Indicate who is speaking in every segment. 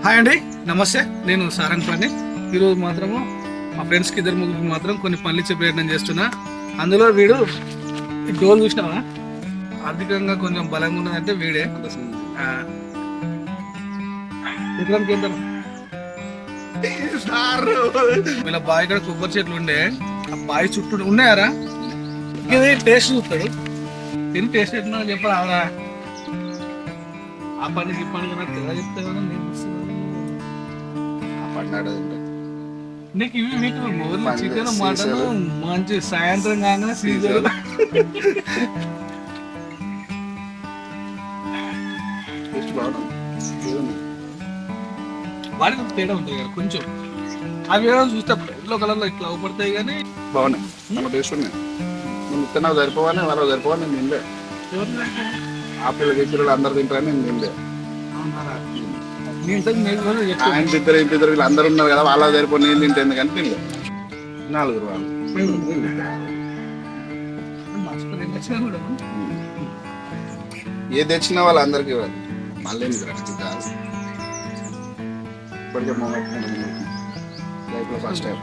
Speaker 1: Hi అండి, నమస్తే. నేను సారంగ్ పాని. ఈరోజు మాత్రము మా ఫ్రెండ్స్కి ఇద్దరు ముగ్గురికి మాత్రం కొన్ని పనులు ఇచ్చే ప్రయత్నం చేస్తున్నా. అందులో వీడు ఈ డోల్ చూసినావా, ఆర్థికంగా కొంచెం బలంగా ఉన్నదంటే వీడే. వీళ్ళ బావి కూడా కొబ్బరి చెట్లు ఉండే, ఆ బావి చుట్టూ ఉన్నాయారా, ఇది టేస్ట్ చూస్తాడు. తిని టేస్ట్ ఎట్లా చెప్పాలి ఆవిడ. ఆ పని చెప్పాను కదా, తెల్ల చెప్తే కదా నేను నీకు ఇవి మీకు చికెన్ మటన్ మంచి సాయంత్రం కాగానే సీజన్. వాడికి తేడా ఉంటుంది కదా కొంచెం. అవి ఏమైనా చూస్తే ఎల్లో కలర్ లో ఇట్లా అవపడతాయి కానీ
Speaker 2: బాగున్నాయి. టేస్ట్ ఉన్నాయి. నువ్వు సరిపోవాలి, వాళ్ళు సరిపోవాలి. నేను తినలే. ఆ పిల్లలు అందరు తింటారని నేను తినలే. ఆయన ఇద్దరు వీళ్ళు అందరు ఉన్నారు కదా, వాళ్ళ సరిపోయి నేను తింటే కానీ తినలే. 4 వాళ్ళు ఏ తెచ్చినా వాళ్ళు అందరికి ఇవ్వాలి. మళ్ళీ ఇప్పటికే లైఫ్ లో ఫస్ట్ టైం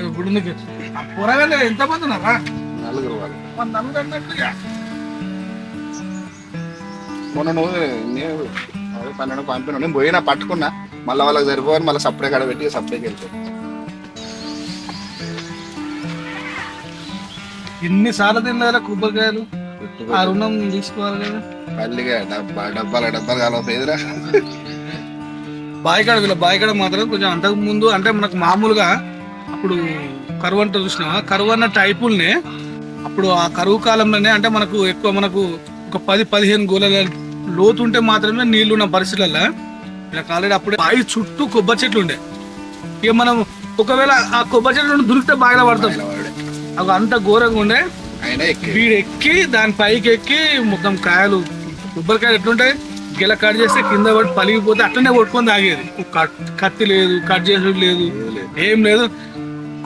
Speaker 1: ఇప్పుడు కూరగాయలు ఎంత మంది ఉన్నారా?
Speaker 2: 4 వాళ్ళు.
Speaker 1: నలుగురు అన్నట్టుగా
Speaker 2: మొన్న నువ్వు 12 పంపినా, నేను పోయినా పట్టుకున్నా. మళ్ళీ వాళ్ళకి సరిపోవాలి, మళ్ళీ సప్లై కాడ పెట్టి సప్లైకి వెళ్తాను.
Speaker 1: ఎన్నిసార్లు తిన్నారా కొబ్బరికాయలు? ఆ రుణం తీసుకోవాలి కదా.
Speaker 2: పల్లిగా డబ్బాలు కాలేదురా.
Speaker 1: బాయికాడ వీళ్ళ బాయికాడ మాత్రం కొంచెం అంతకు ముందు అంటే మనకు మామూలుగా అప్పుడు కరువు అంటే చూసినావా, కరువు అన్న టైపుల్ని అప్పుడు ఆ కరువు కాలంలోనే అంటే మనకు ఎక్కువ మనకు ఒక 10-15 గోళాల లోతు ఉంటే మాత్రమే నీళ్లు ఉన్న పరిస్థితులలో ఇలా ఆల్రెడీ అప్పుడే బావి చుట్టూ కొబ్బరి చెట్లు ఉండే. ఇక మనం ఒకవేళ ఆ కొబ్బరి చెట్లు దొరికితే బాగా పడతాం. అవి అంత ఘోరంగా ఉండే. వీడు ఎక్కి దాని పైకి ఎక్కి మొత్తం కాయలు కొబ్బరికాయలు ఎట్లుంటాయి, గిల కట్ చేస్తే కింద పడి పలిగిపోతే అట్లనే కొట్టుకొని తాగేది. కత్తి లేదు, కట్ చేసేది లేదు, ఏం లేదు,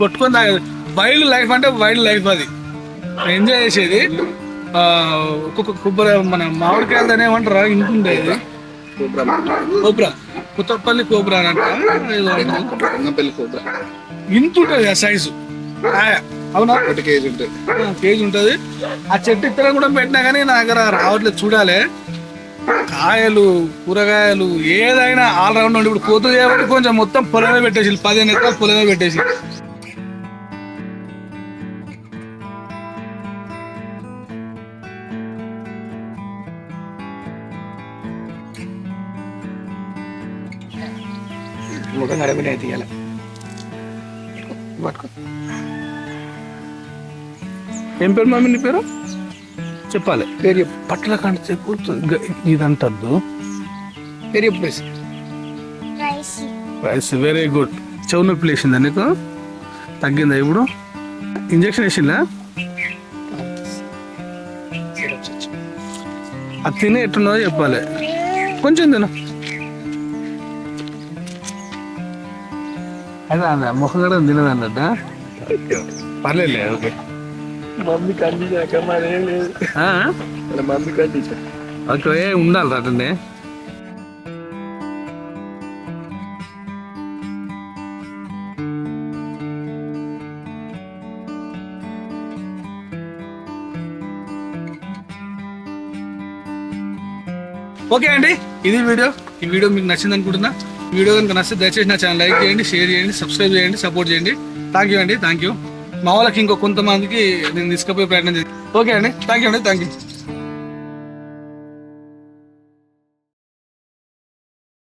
Speaker 1: కొట్టుకొని తాగేది. వైల్డ్ లైఫ్ అంటే వైల్డ్ లైఫ్. అది ఎంజాయ్ చేసేది. ఒక్కొక్క కొబ్బరి మన మామిడికాయలు అని ఏమంటారా ఇంటుండేది, కోబ్రా, కొత్తపల్లి కోబ్రా అంట ఇంత ఉంటుంది ఆ సైజు. అవునా, కేజీ ఉంటుంది. ఆ చెట్టు ఇతర కూడా పెట్టినా కానీ నా దగ్గర రావట్లేదు. చూడాలి, కాయలు కూరగాయలు ఏదైనా ఆల్రౌండ్ ఉండి. ఇప్పుడు పోతుంది కాబట్టి కొంచెం మొత్తం పొలమే పెట్టేసి 15 ఎకరాలు పొలమే పెట్టేసి. ఏం పేరు మమ్మీ నీ పేరు చెప్పాలి. పేరు పట్ల కంటే చెప్పు. ఇదంటద్దు పేరు చెప్పు. Rice very good. చెవు నొప్పి లేచిందా నీకు? తగ్గిందా ఇప్పుడు? ఇంజక్షన్ వేసిందా? అది తినే ఎట్టున్నదో చెప్పాలి. కొంచెం తిన. అదే అదే ముఖం కూడా తినదన్నట్ట. పర్లేదు. Okay,
Speaker 2: mummy condition mummy condition
Speaker 1: okay ఉండాలి అటండి. ఓకే అండి, ఇది వీడియో. ఈ వీడియో మీకు నచ్చింది అనుకుంటున్నా. ఈ వీడియో కనుక నచ్చితే దయచేసి నా ఛానల్ లైక్ చేయండి, షేర్ చేయండి, సబ్స్క్రైబ్ చేయండి, సపోర్ట్ చేయండి. థ్యాంక్ యూ అండి, థ్యాంక్ యూ. మా వాళ్ళకి ఇంకో కొంతమందికి నేను తీసుకుపోయే ప్రయత్నం చేస్తాను. ఓకే అండి, థ్యాంక్ యూ అండి, థ్యాంక్ యూ.